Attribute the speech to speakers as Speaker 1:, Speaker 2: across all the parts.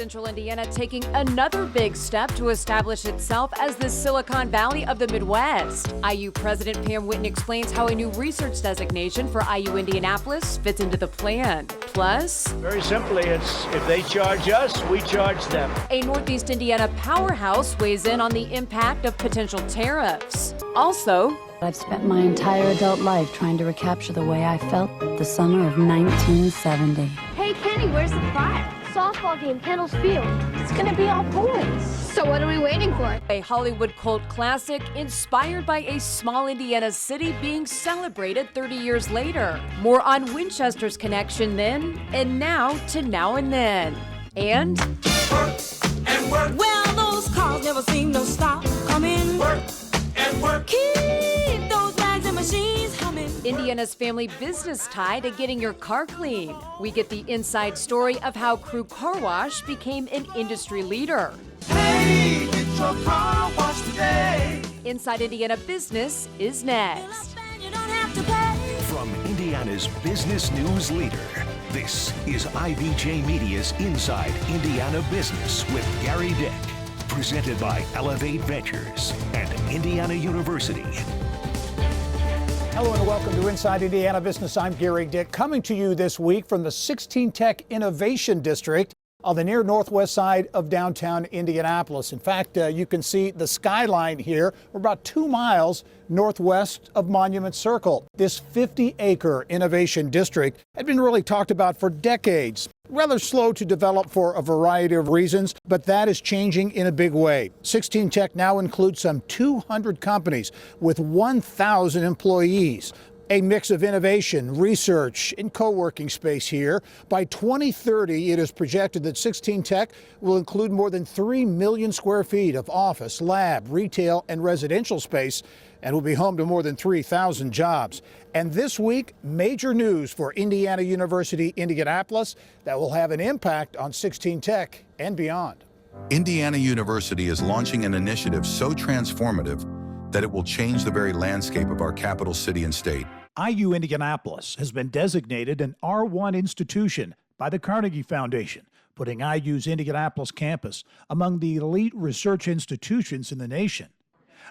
Speaker 1: Central Indiana taking another big step to establish itself as the Silicon Valley of the Midwest. IU President Pam Whitten explains how a new research designation for IU Indianapolis fits into the plan. Plus,
Speaker 2: very simply, it's if they charge us, we charge them.
Speaker 1: A Northeast Indiana powerhouse weighs in on the impact of potential tariffs. Also,
Speaker 3: I've spent my entire adult life trying to recapture the way I felt the summer of 1970.
Speaker 4: Hey, Kenny, where's the prize? Softball game, Kendall's Field. It's gonna be all boys. So what are we waiting for?
Speaker 1: A Hollywood cult classic inspired by a small Indiana city being celebrated 30 years later. More on Winchester's connection then, and now to now and then. And
Speaker 5: work and work. Well, those cars never seem to stop coming. Work and work. Keep those bags and machines humming.
Speaker 1: Indiana's family business tie to getting your car clean. We get the inside story of how Crew Carwash became an industry leader.
Speaker 5: Hey, get your car washed today.
Speaker 1: Inside Indiana Business is next.
Speaker 5: You don't have to pay.
Speaker 6: From Indiana's business news leader, this is IBJ Media's Inside Indiana Business with Gary Dick. Presented by Elevate Ventures and Indiana University.
Speaker 7: Hello and welcome to Inside Indiana Business. I'm Gary Dick, coming to you this week from the 16 Tech Innovation District on the near northwest side of downtown Indianapolis. In fact, you can see the skyline here. We're about 2 miles northwest of Monument Circle. This 50-acre innovation district had been really talked about for decades. Rather slow to develop for a variety of reasons, but that is changing in a big way. 16 Tech now includes some 200 companies with 1,000 employees. A mix of innovation, research, and co-working space here. By 2030, it is projected that 16 Tech will include more than 3 million square feet of office, lab, retail, and residential space, and will be home to more than 3,000 jobs. And this week, major news for Indiana University, Indianapolis, that will have an impact on 16 Tech and beyond.
Speaker 8: Indiana University is launching an initiative so transformative that it will change the very landscape of our capital city and state.
Speaker 7: IU Indianapolis has been designated an R1 institution by the Carnegie Foundation, putting IU's Indianapolis campus among the elite research institutions in the nation.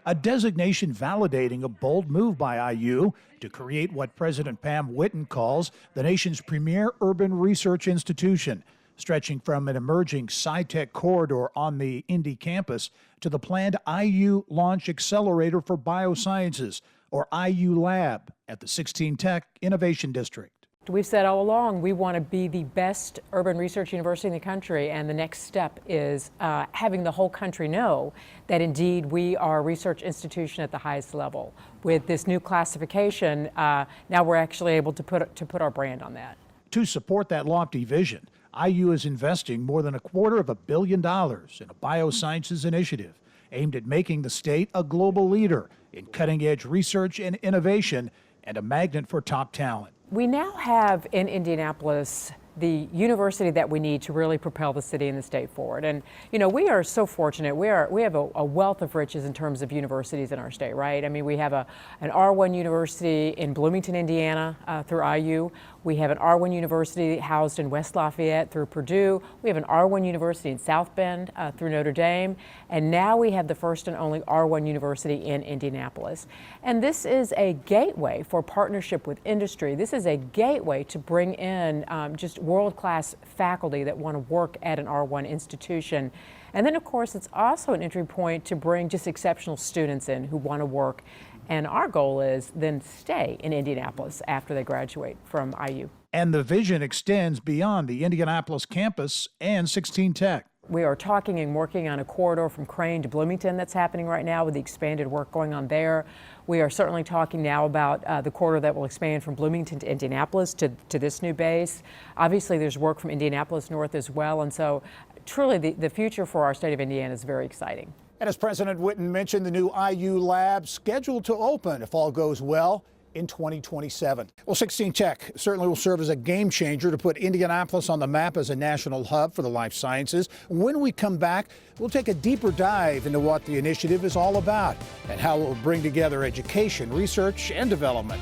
Speaker 7: A designation validating a bold move by IU to create what President Pam Whitten calls the nation's premier urban research institution, stretching from an emerging sci-tech corridor on the Indy campus to the planned IU Launch Accelerator for Biosciences, or IU Lab, at the 16 Tech Innovation District.
Speaker 9: We've said all along we want to be the best urban research university in the country, and the next step is having the whole country know that indeed we are a research institution at the highest level. With this new classification, now we're actually able to put our brand on that.
Speaker 7: To support that lofty vision, IU is investing more than $250 million in a biosciences initiative aimed at making the state a global leader in cutting-edge research and innovation and a magnet for top talent.
Speaker 9: We now have in Indianapolis the university that we need to really propel the city and the state forward. And, you know, we are so fortunate. We have a wealth of riches in terms of universities in our state, right? I mean, we have an R1 university in Bloomington, Indiana, through IU. We have an R1 university housed in West Lafayette through Purdue. We have an R1 university in South Bend through Notre Dame. And now we have the first and only R1 university in Indianapolis. And this is a gateway for partnership with industry. This is a gateway to bring in just world-class faculty that want to work at an R1 institution. And then, of course, it's also an entry point to bring just exceptional students in who want to work. And our goal is then stay in Indianapolis after they graduate from IU.
Speaker 7: And the vision extends beyond the Indianapolis campus and 16 Tech.
Speaker 9: We are talking and working on a corridor from Crane to Bloomington that's happening right now with the expanded work going on there. We are certainly talking now about the corridor that will expand from Bloomington to Indianapolis to this new base. Obviously, there's work from Indianapolis North as well. And so truly the future for our state of Indiana is very exciting.
Speaker 7: And as President Whitten mentioned, the new IU lab scheduled to open, if all goes well, in 2027. Well, 16 Tech certainly will serve as a game changer to put Indianapolis on the map as a national hub for the life sciences. When we come back, we'll take a deeper dive into what the initiative is all about and how it will bring together education, research, and development.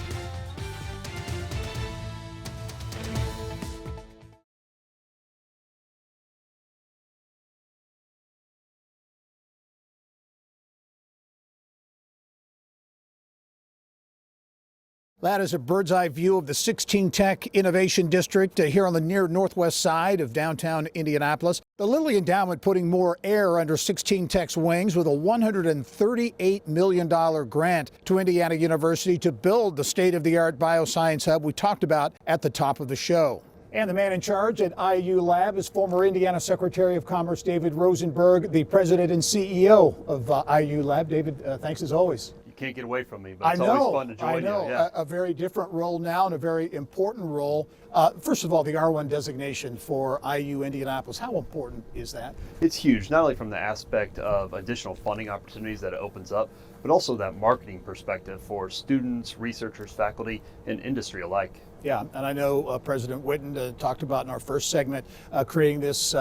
Speaker 7: That is a bird's eye view of the 16 Tech Innovation District here on the near northwest side of downtown Indianapolis. The Lilly Endowment putting more air under 16 Tech's wings with a $138 million grant to Indiana University to build the state-of-the-art bioscience hub we talked about at the top of the show. And the man in charge at IU Lab is former Indiana Secretary of Commerce David Rosenberg, the president and CEO of IU Lab. David, thanks as always.
Speaker 10: Can't get away from me, but it's always fun to join you. Yeah.
Speaker 7: A very different role now and a very important role. First of all, the R1 designation for IU Indianapolis, how important is that?
Speaker 10: It's huge, not only from the aspect of additional funding opportunities that it opens up, but also that marketing perspective for students, researchers, faculty, and industry alike.
Speaker 7: Yeah, and I know President Whitten talked about in our first segment creating this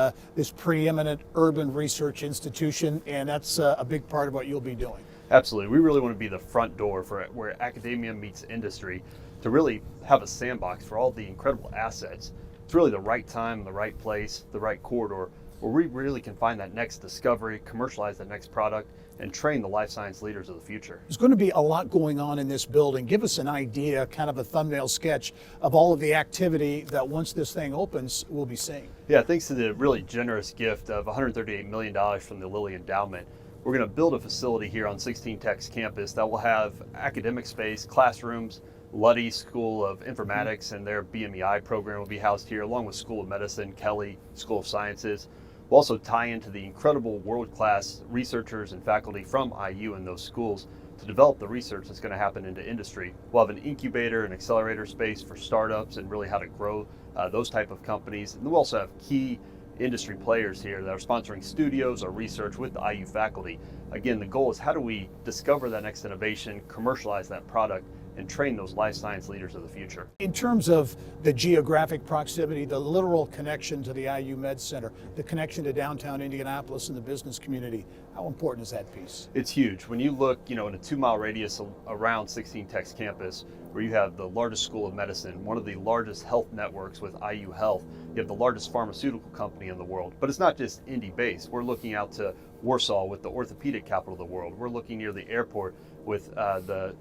Speaker 7: preeminent urban research institution, and that's a big part of what you'll be doing.
Speaker 10: Absolutely. We really want to be the front door for where academia meets industry to really have a sandbox for all the incredible assets. It's really the right time, the right place, the right corridor where we really can find that next discovery, commercialize that next product, and train the life science leaders of the future.
Speaker 7: There's going to be a lot going on in this building. Give us an idea, kind of a thumbnail sketch of all of the activity that once this thing opens, we'll be seeing.
Speaker 10: Yeah, thanks to the really generous gift of $138 million from the Lilly Endowment, we're going to build a facility here on 16 Tech's campus that will have academic space, classrooms, Luddy School of Informatics and their BMEI program will be housed here, along with School of Medicine, Kelly School of Sciences. We'll also tie into the incredible world-class researchers and faculty from IU in those schools to develop the research that's going to happen into industry. We'll have an incubator and accelerator space for startups and really how to grow those type of companies. And we'll also have key industry players here that are sponsoring studios or research with the IU faculty. Again, the goal is how do we discover that next innovation, commercialize that product, and train those life science leaders of the future.
Speaker 7: In terms of the geographic proximity, the literal connection to the IU Med Center, the connection to downtown Indianapolis and the business community, how important is that piece?
Speaker 10: It's huge. When you look, in a 2-mile radius around 16 Tech's campus, where you have the largest school of medicine, one of the largest health networks with IU Health, you have the largest pharmaceutical company in the world. But it's not just Indy-based. We're looking out to Warsaw with the orthopedic capital of the world. We're looking near the airport with the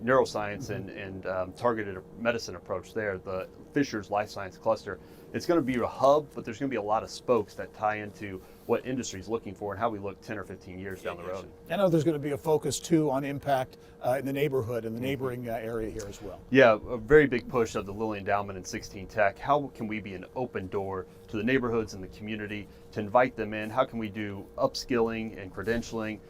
Speaker 10: neuroscience and targeted medicine approach there, the Fisher's Life Science Cluster. It's going to be a hub, but there's going to be a lot of spokes that tie into what industry is looking for and how we look 10 or 15 years down the road.
Speaker 7: I know there's going to be a focus too on impact in the neighborhood and the neighboring area here as well.
Speaker 10: Yeah, a very big push of the Lilly Endowment and 16 Tech. How can we be an open door to the neighborhoods and the community to invite them in? How can we do upskilling and credentialing,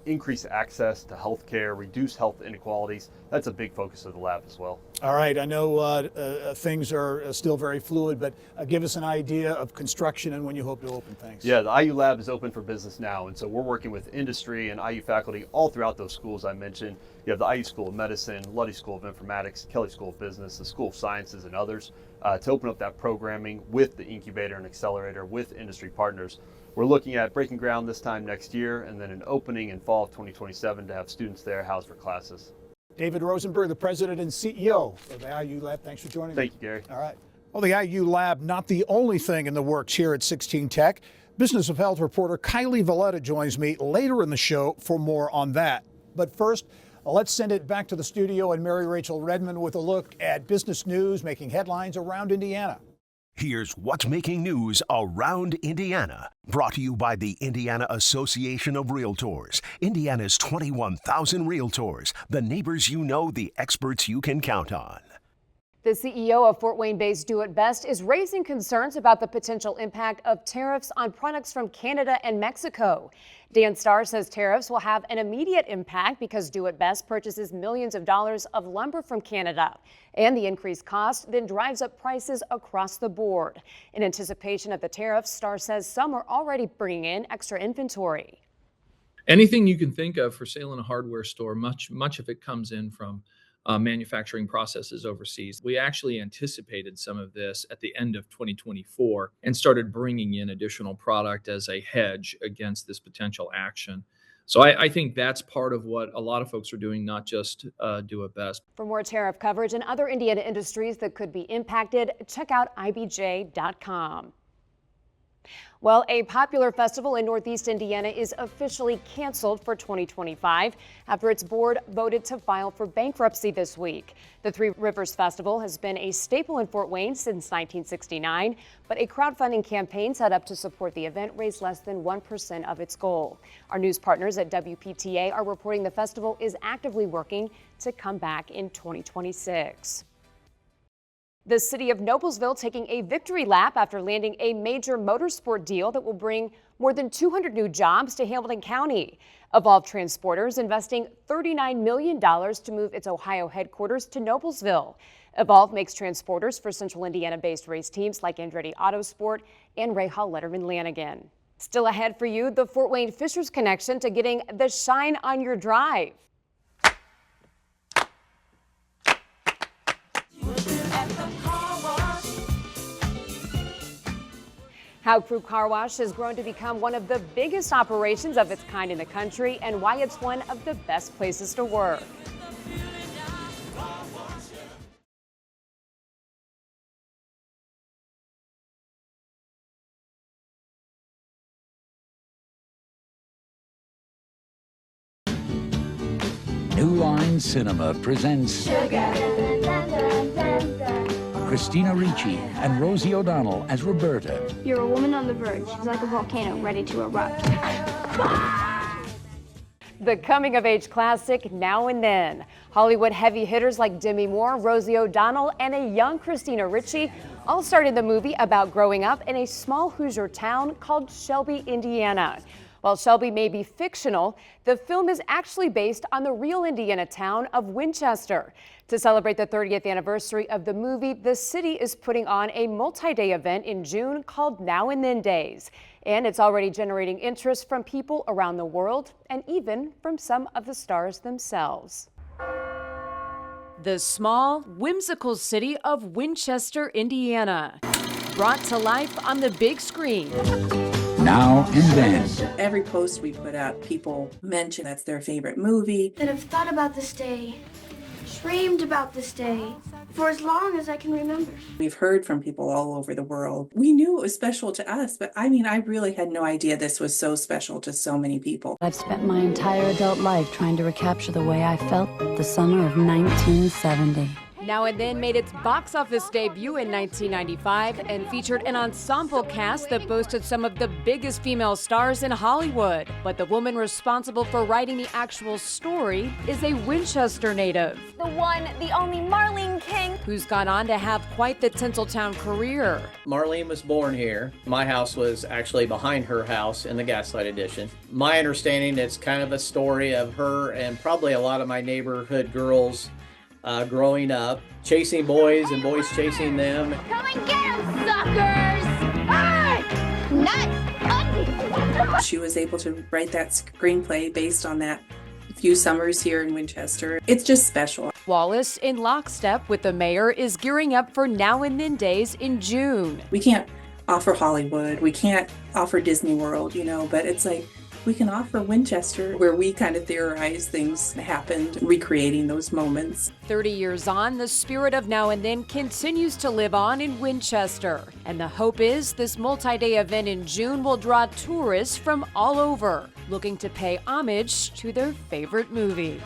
Speaker 10: increase access to healthcare, reduce health inequalities? That's a big focus of the lab as well.
Speaker 7: All right, I know things are still very fluid, but give us an idea of construction and when you hope to open things.
Speaker 10: Yeah, the IU Lab is open for business now, and so we're working with industry and IU faculty all throughout those schools I mentioned. You have the IU School of Medicine, Luddy School of Informatics, Kelly School of Business, the School of Sciences, and others to open up that programming with the incubator and accelerator with industry partners. We're looking at breaking ground this time next year and then an opening in fall of 2027 to have students there housed for classes.
Speaker 7: David Rosenberg, the president and CEO of the IU Lab. Thanks for joining me.
Speaker 10: Thank you, Gary.
Speaker 7: All right. Well, the IU Lab, not the only thing in the works here at 16 Tech. Business of Health reporter Kylie Valletta joins me later in the show for more on that. But first, let's send it back to the studio and Mary Rachel Redmond with a look at business news making headlines around Indiana.
Speaker 6: Here's what's making news around Indiana. Brought to you by the Indiana Association of Realtors. Indiana's 21,000 realtors. The neighbors you know, the experts you can count on.
Speaker 1: The CEO of Fort Wayne-based Do It Best is raising concerns about the potential impact of tariffs on products from Canada and Mexico. Dan Starr says tariffs will have an immediate impact because Do It Best purchases millions of dollars of lumber from Canada. And the increased cost then drives up prices across the board. In anticipation of the tariffs, Starr says some are already bringing in extra inventory.
Speaker 11: Anything you can think of for sale in a hardware store, much of it comes in from manufacturing processes overseas. We actually anticipated some of this at the end of 2024 and started bringing in additional product as a hedge against this potential action. So I think that's part of what a lot of folks are doing, not just Do It Best.
Speaker 1: For more tariff coverage and other Indiana industries that could be impacted, check out ibj.com. Well, a popular festival in Northeast Indiana is officially canceled for 2025 after its board voted to file for bankruptcy this week. The Three Rivers Festival has been a staple in Fort Wayne since 1969, but a crowdfunding campaign set up to support the event raised less than 1% of its goal. Our news partners at WPTA are reporting the festival is actively working to come back in 2026. The city of Noblesville taking a victory lap after landing a major motorsport deal that will bring more than 200 new jobs to Hamilton County. Evolve Transporters investing $39 million to move its Ohio headquarters to Noblesville. Evolve makes transporters for Central Indiana-based race teams like Andretti Autosport and Ray Hall Letterman Lanigan. Still ahead for you, the Fort Wayne Fishers connection to getting the shine on your drive. How Crew Carwash has grown to become one of the biggest operations of its kind in the country and why it's one of the best places to work.
Speaker 12: New Line Cinema presents Christina Ricci and Rosie O'Donnell as Roberta.
Speaker 4: You're a woman on the verge. She's like a volcano ready to erupt.
Speaker 1: The coming-of-age classic, Now and Then. Hollywood heavy hitters like Demi Moore, Rosie O'Donnell, and a young Christina Ricci all starred in the movie about growing up in a small Hoosier town called Shelby, Indiana. While Shelby may be fictional, the film is actually based on the real Indiana town of Winchester. To celebrate the 30th anniversary of the movie, the city is putting on a multi-day event in June called Now and Then Days. And it's already generating interest from people around the world and even from some of the stars themselves. The small, whimsical city of Winchester, Indiana, brought to life on the big screen.
Speaker 12: Now and Then.
Speaker 13: Every post we put out, people mention that's their favorite movie.
Speaker 4: That I've thought about this day, dreamed about this day, for as long as I can remember.
Speaker 13: We've heard from people all over the world. We knew it was special to us, but I really had no idea this was so special to so many people.
Speaker 3: I've spent my entire adult life trying to recapture the way I felt the summer of 1970.
Speaker 1: Now and Then made its box office debut in 1995 and featured an ensemble cast that boasted some of the biggest female stars in Hollywood. But the woman responsible for writing the actual story is a Winchester native.
Speaker 14: The one, the only Marlene King,
Speaker 1: who's gone on to have quite the Tinseltown career.
Speaker 15: Marlene was born here. My house was actually behind her house in the Gaslight Edition. My understanding, it's kind of a story of her and probably a lot of my neighborhood girls growing up, chasing boys and boys chasing them.
Speaker 4: Come and get 'em, suckers! Nice!
Speaker 13: She was able to write that screenplay based on that few summers here in Winchester. It's just special.
Speaker 1: Wallace, in lockstep with the mayor, is gearing up for Now and Then Days in June.
Speaker 13: We can't offer Hollywood, we can't offer Disney World, but it's like, we can offer Winchester, where we kind of theorize things happened, recreating those moments.
Speaker 1: 30 years on, the spirit of Now and Then continues to live on in Winchester. And the hope is this multi-day event in June will draw tourists from all over, looking to pay homage to their favorite movie.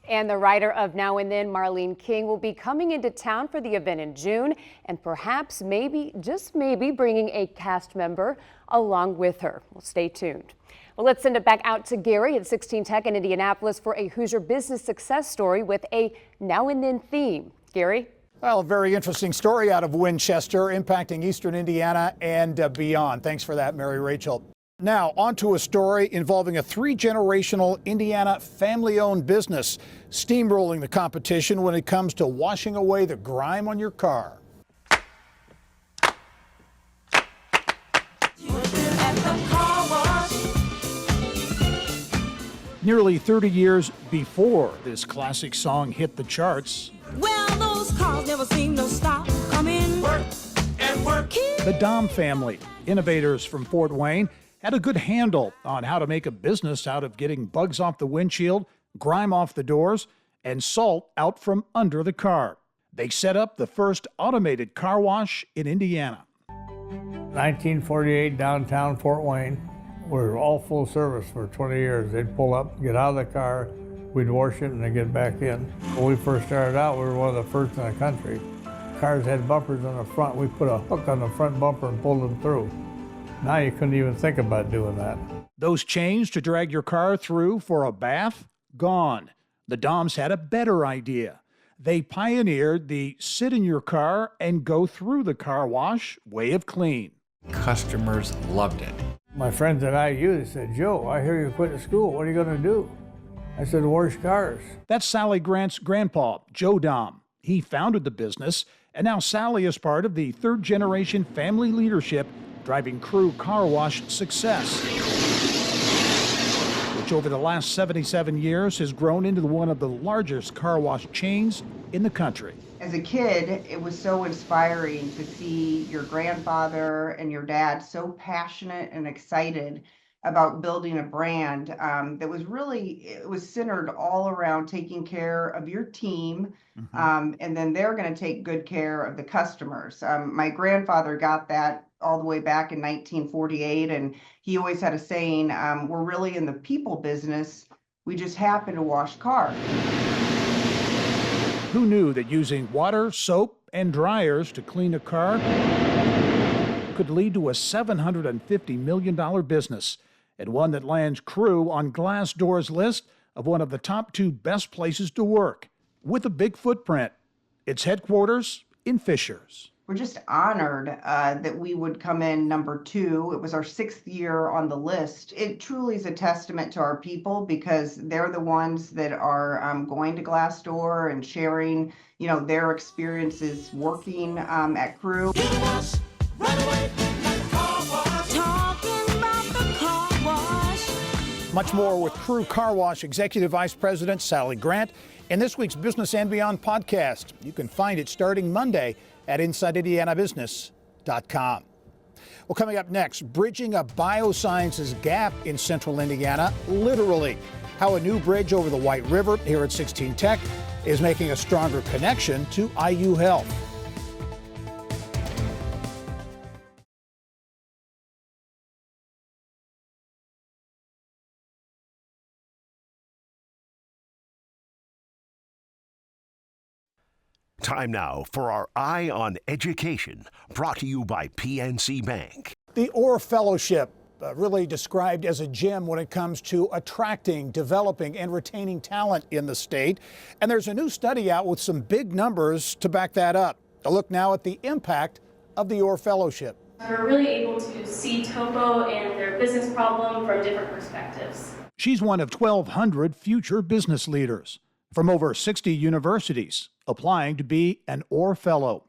Speaker 1: And the writer of Now and Then, Marlene King, will be coming into town for the event in June and perhaps, maybe, just maybe, bringing a cast member along with her. Well, stay tuned. Well, let's send it back out to Gary at 16 Tech in Indianapolis for a Hoosier business success story with a Now and Then theme. Gary?
Speaker 7: Well, a very interesting story out of Winchester impacting eastern Indiana and beyond. Thanks for that, Mary Rachel. Now, on to a story involving a three-generational Indiana family-owned business steamrolling the competition when it comes to washing away the grime on your car. Nearly 30 years before this classic song hit the charts,
Speaker 5: Well, those cars never seem to stop coming. Work and work.
Speaker 7: the Dom family, innovators from Fort Wayne, had a good handle on how to make a business out of getting bugs off the windshield, grime off the doors, and salt out from under the car. They set up the first automated car wash in Indiana.
Speaker 16: 1948, downtown Fort Wayne. We were all full service for 20 years. They'd pull up, get out of the car, we'd wash it, and then get back in. When we first started out, we were one of the first in the country. Cars had bumpers on the front. We put a hook on the front bumper and pulled them through. Now you couldn't even think about doing that.
Speaker 7: Those chains to drag your car through for a bath? Gone. The Doms had a better idea. They pioneered the sit in your car and go through the car wash way of clean.
Speaker 17: Customers loved it.
Speaker 16: My friends at IU said, "Joe, I hear you quit school. What are you going to do?" I said, "Wash cars."
Speaker 7: That's Sally Grant's grandpa, Joe Dom. He founded the business, and now Sally is part of the third-generation family leadership driving Crew Carwash success, which over the last 77 years has grown into one of the largest car wash chains in the country.
Speaker 18: As a kid, it was so inspiring to see your grandfather and your dad so passionate and excited about building a brand that was really, it was centered all around taking care of your team, and then they're going to take good care of the customers. My grandfather got that all the way back in 1948, and he always had a saying, we're really in the people business, we just happen to wash cars.
Speaker 7: Who knew that using water, soap, and dryers to clean a car could lead to a $750 million business, and one that lands Crew on Glassdoor's list of one of the top 2 best places to work, with a big footprint. Its headquarters in Fishers.
Speaker 18: We're just honored that we would come in number 2. It was our 6th year on the list. It truly is a testament to our people because they're the ones that are going to Glassdoor and sharing, their experiences working at Crew.
Speaker 7: Much more with Crew Carwash Executive Vice President Sally Grant in this week's Business and Beyond podcast. You can find it starting Monday at InsideIndianaBusiness.com. Well, coming up next, bridging a biosciences gap in central Indiana, literally. How a new bridge over the White River here at 16 Tech is making a stronger connection to IU Health.
Speaker 6: Time now for our Eye on Education, brought to you by PNC Bank.
Speaker 7: The Orr Fellowship, really described as a gem when it comes to attracting, developing, and retaining talent in the state. And there's a new study out with some big numbers to back that up. A look now at the impact of the Orr Fellowship.
Speaker 19: We're really able to see Topo and their business problem from different perspectives.
Speaker 7: She's one of 1,200 future business leaders from over 60 universities applying to be an Orr Fellow.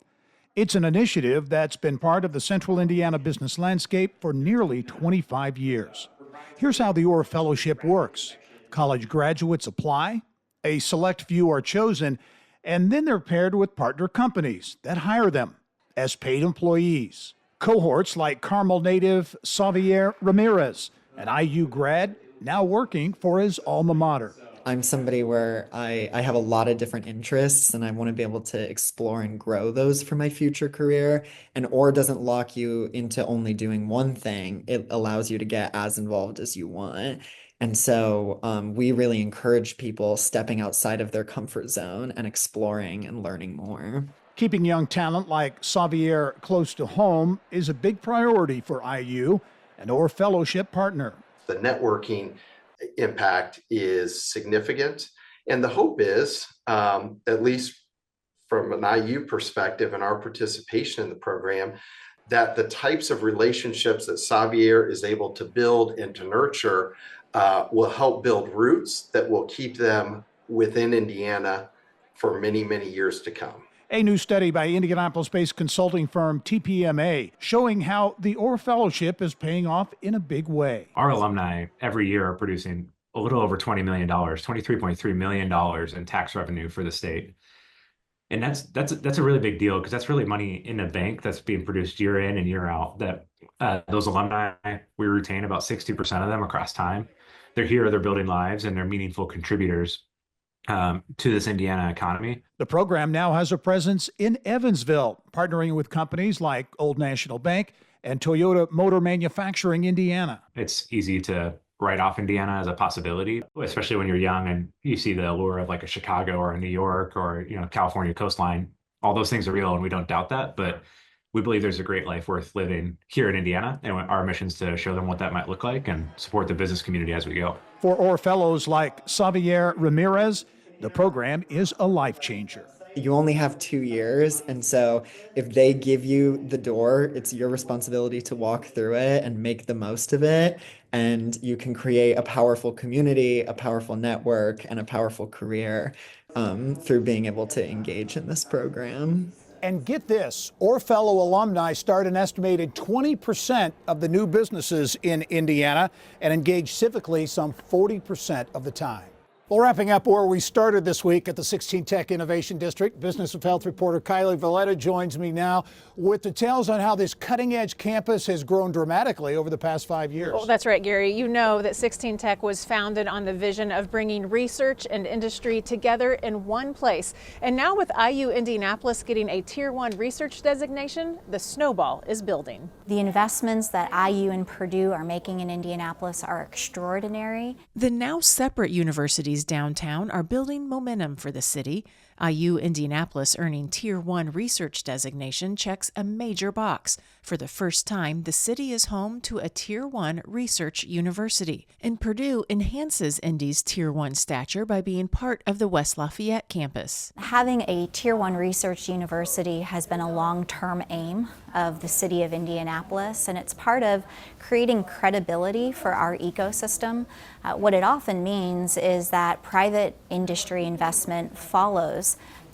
Speaker 7: It's an initiative that's been part of the Central Indiana business landscape for nearly 25 years. Here's how the Orr Fellowship works. College graduates apply, a select few are chosen, and then they're paired with partner companies that hire them as paid employees. Cohorts like Carmel native Xavier Ramirez, an IU grad now working for his alma mater.
Speaker 20: I'm somebody where I have a lot of different interests and I want to be able to explore and grow those for my future career. And Orr doesn't lock you into only doing one thing. It allows you to get as involved as you want. And so we really encourage people stepping outside of their comfort zone and exploring and learning more.
Speaker 7: Keeping young talent like Xavier close to home is a big priority for IU, an Orr Fellowship partner.
Speaker 21: The networking impact is significant. And the hope is, at least from an IU perspective and our participation in the program, that the types of relationships that Xavier is able to build and to nurture will help build roots that will keep them within Indiana for many, many years to come.
Speaker 7: A new study by Indianapolis-based consulting firm TPMA showing how the Orr Fellowship is paying off in a big way.
Speaker 22: Our alumni every year are producing a little over $20 million, $23.3 million in tax revenue for the state. And that's a really big deal because that's really money in the bank that's being produced year in and year out. That those alumni, we retain about 60% of them across time. They're here, they're building lives, and they're meaningful contributors to this Indiana economy.
Speaker 7: The program now has a presence in Evansville, partnering with companies like Old National Bank and Toyota Motor Manufacturing Indiana.
Speaker 22: It's easy to write off Indiana as a possibility, especially when you're young and you see the allure of like a Chicago or a New York or, California coastline. All those things are real and we don't doubt that, but we believe there's a great life worth living here in Indiana, and our mission is to show them what that might look like and support the business community as we go.
Speaker 7: For Orr Fellows like Xavier Ramirez, the program is a life changer.
Speaker 20: You only have 2 years, and so if they give you the door, it's your responsibility to walk through it and make the most of it, and you can create a powerful community, a powerful network, and a powerful career through being able to engage in this program.
Speaker 7: And get this, Orr Fellow alumni start an estimated 20% of the new businesses in Indiana and engage civically some 40% of the time. Well, wrapping up where we started this week at the 16 Tech Innovation District, Business of Health reporter Kylie Valletta joins me now with details on how this cutting-edge campus has grown dramatically over the past 5 years.
Speaker 2: Well, that's right, Gary. You know that 16 Tech was founded on the vision of bringing research and industry together in one place. And now with IU Indianapolis getting a Tier 1 research designation, the snowball is building.
Speaker 8: The investments that IU and Purdue are making in Indianapolis are extraordinary.
Speaker 23: The now separate universities downtown are building momentum for the city. IU Indianapolis earning Tier 1 research designation checks a major box. For the first time, the city is home to a Tier 1 research university. And Purdue enhances Indy's Tier 1 stature by being part of the West Lafayette campus.
Speaker 8: Having a Tier 1 research university has been a long-term aim of the city of Indianapolis, and it's part of creating credibility for our ecosystem. What it often means is that private industry investment follows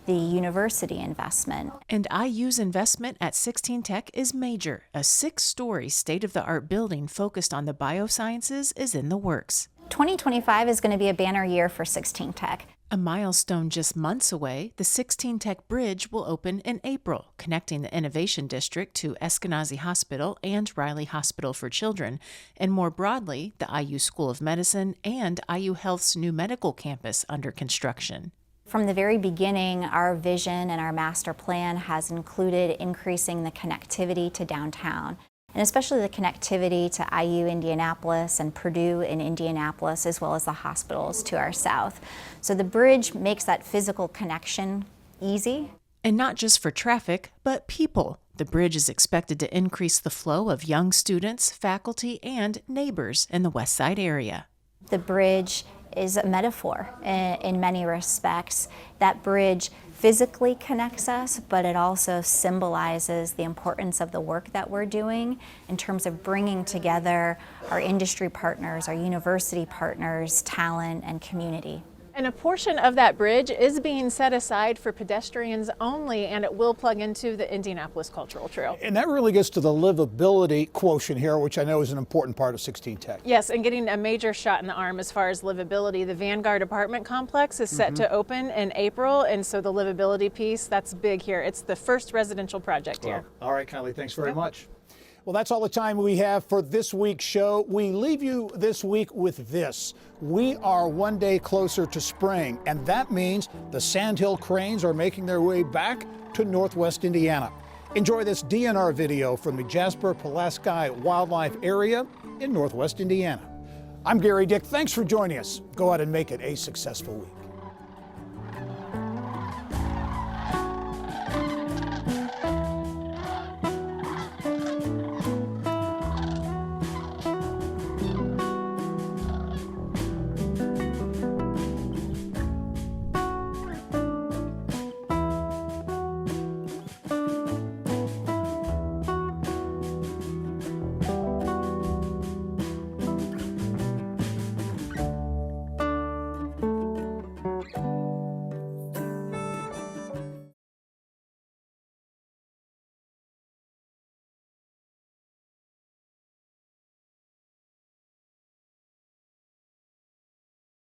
Speaker 8: the university investment.
Speaker 23: And IU's investment at 16 Tech is major. A 6-story state-of-the-art building focused on the biosciences is in the works.
Speaker 8: 2025 is going to be a banner year for 16 Tech.
Speaker 23: A milestone just months away, the 16 Tech Bridge will open in April, connecting the Innovation District to Eskenazi Hospital and Riley Hospital for Children, and more broadly, the IU School of Medicine and IU Health's new medical campus under construction.
Speaker 8: From the very beginning, our vision and our master plan has included increasing the connectivity to downtown, and especially the connectivity to IU Indianapolis and Purdue in Indianapolis, as well as the hospitals to our south. So the bridge makes that physical connection easy.
Speaker 23: And not just for traffic, but people. The bridge is expected to increase the flow of young students, faculty, and neighbors in the West Side area.
Speaker 8: The bridge is a metaphor in many respects. That bridge physically connects us, but it also symbolizes the importance of the work that we're doing in terms of bringing together our industry partners, our university partners, talent, and community.
Speaker 2: And a portion of that bridge is being set aside for pedestrians only, and it will plug into the Indianapolis Cultural Trail.
Speaker 7: And that really gets to the livability quotient here, which I know is an important part of 16 Tech.
Speaker 2: Yes, and getting a major shot in the arm as far as livability. The Vanguard apartment complex is set to open in April, and so the livability piece, that's big here. It's the first residential project here.
Speaker 7: All right, Kylie, thanks very much. Well, that's all the time we have for this week's show. We leave you this week with this. We are one day closer to spring, and that means the Sandhill cranes are making their way back to Northwest Indiana. Enjoy this DNR video from the Jasper-Pulaski Wildlife Area in Northwest Indiana. I'm Gary Dick. Thanks for joining us. Go out and make it a successful week.